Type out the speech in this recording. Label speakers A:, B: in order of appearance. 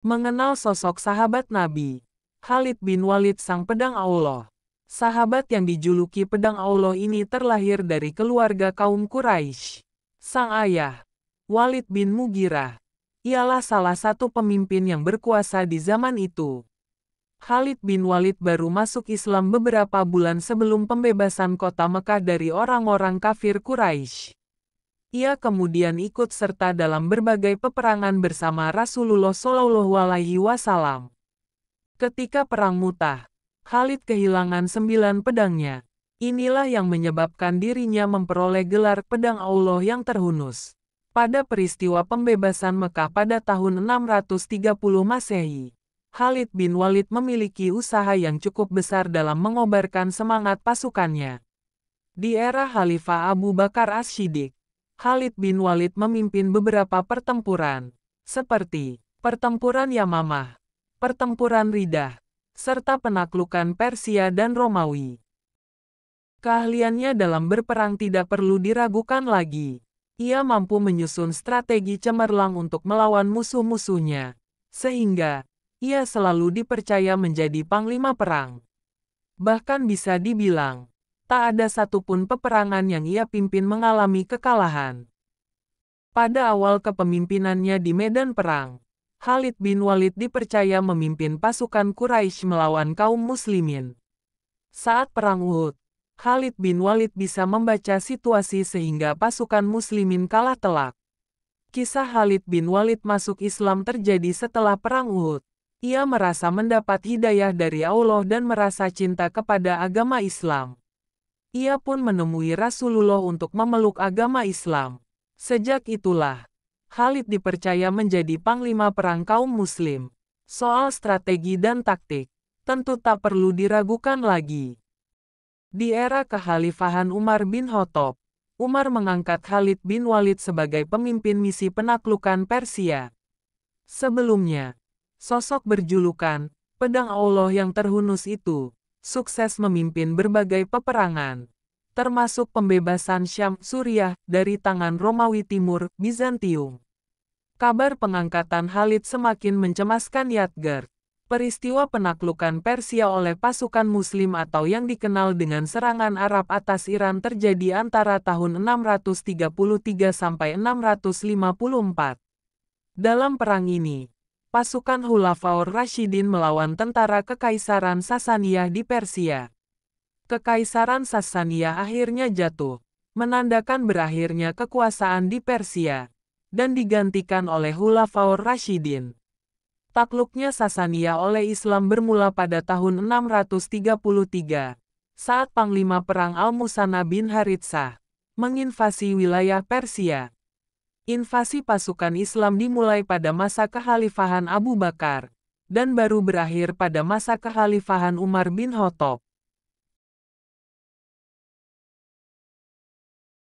A: Mengenal sosok sahabat Nabi, Khalid bin Walid sang pedang Allah. Sahabat yang dijuluki pedang Allah ini terlahir dari keluarga kaum Quraisy. Sang ayah, Walid bin Mughirah, ialah salah satu pemimpin yang berkuasa di zaman itu. Khalid bin Walid baru masuk Islam beberapa bulan sebelum pembebasan kota Mekah dari orang-orang kafir Quraisy. Ia kemudian ikut serta dalam berbagai peperangan bersama Rasulullah Shallallahu Alaihi Wasallam. Ketika Perang Mu'tah, Khalid kehilangan 9 pedangnya. Inilah yang menyebabkan dirinya memperoleh gelar pedang Allah yang terhunus. Pada peristiwa pembebasan Mekah pada tahun 630 Masehi, Khalid bin Walid memiliki usaha yang cukup besar dalam mengobarkan semangat pasukannya. Di era Khalifah Abu Bakar As-Siddiq, Khalid bin Walid memimpin beberapa pertempuran, seperti Pertempuran Yamamah, Pertempuran Ridah, serta penaklukan Persia dan Romawi. Keahliannya dalam berperang tidak perlu diragukan lagi. Ia mampu menyusun strategi cemerlang untuk melawan musuh-musuhnya, sehingga ia selalu dipercaya menjadi panglima perang. Bahkan bisa dibilang, tak ada satupun peperangan yang ia pimpin mengalami kekalahan. Pada awal kepemimpinannya di medan perang, Khalid bin Walid dipercaya memimpin pasukan Quraisy melawan kaum muslimin. Saat Perang Uhud, Khalid bin Walid bisa membaca situasi sehingga pasukan muslimin kalah telak. Kisah Khalid bin Walid masuk Islam terjadi setelah Perang Uhud. Ia merasa mendapat hidayah dari Allah dan merasa cinta kepada agama Islam. Ia pun menemui Rasulullah untuk memeluk agama Islam. Sejak itulah, Khalid dipercaya menjadi panglima perang kaum muslim. Soal strategi dan taktik, tentu tak perlu diragukan lagi. Di era kekhalifahan Umar bin Khattab, Umar mengangkat Khalid bin Walid sebagai pemimpin misi penaklukan Persia. Sebelumnya, sosok berjulukan pedang Allah yang terhunus itu sukses memimpin berbagai peperangan, termasuk pembebasan Syam, Suriah, dari tangan Romawi Timur, Bizantium. Kabar pengangkatan Khalid semakin mencemaskan Yadgar. Peristiwa penaklukan Persia oleh pasukan Muslim atau yang dikenal dengan serangan Arab atas Iran terjadi antara tahun 633 sampai 654. Dalam perang ini, pasukan Khulafaur Rasyidin melawan tentara Kekaisaran Sasaniyah di Persia. Kekaisaran Sasaniyah akhirnya jatuh, menandakan berakhirnya kekuasaan di Persia, dan digantikan oleh Khulafaur Rasyidin. Takluknya Sasaniyah oleh Islam bermula pada tahun 633, saat Panglima Perang Al-Musanna bin Haritsah menginvasi wilayah Persia. Invasi pasukan Islam dimulai pada masa kekhalifahan Abu Bakar, dan baru berakhir pada masa kekhalifahan Umar bin Khattab.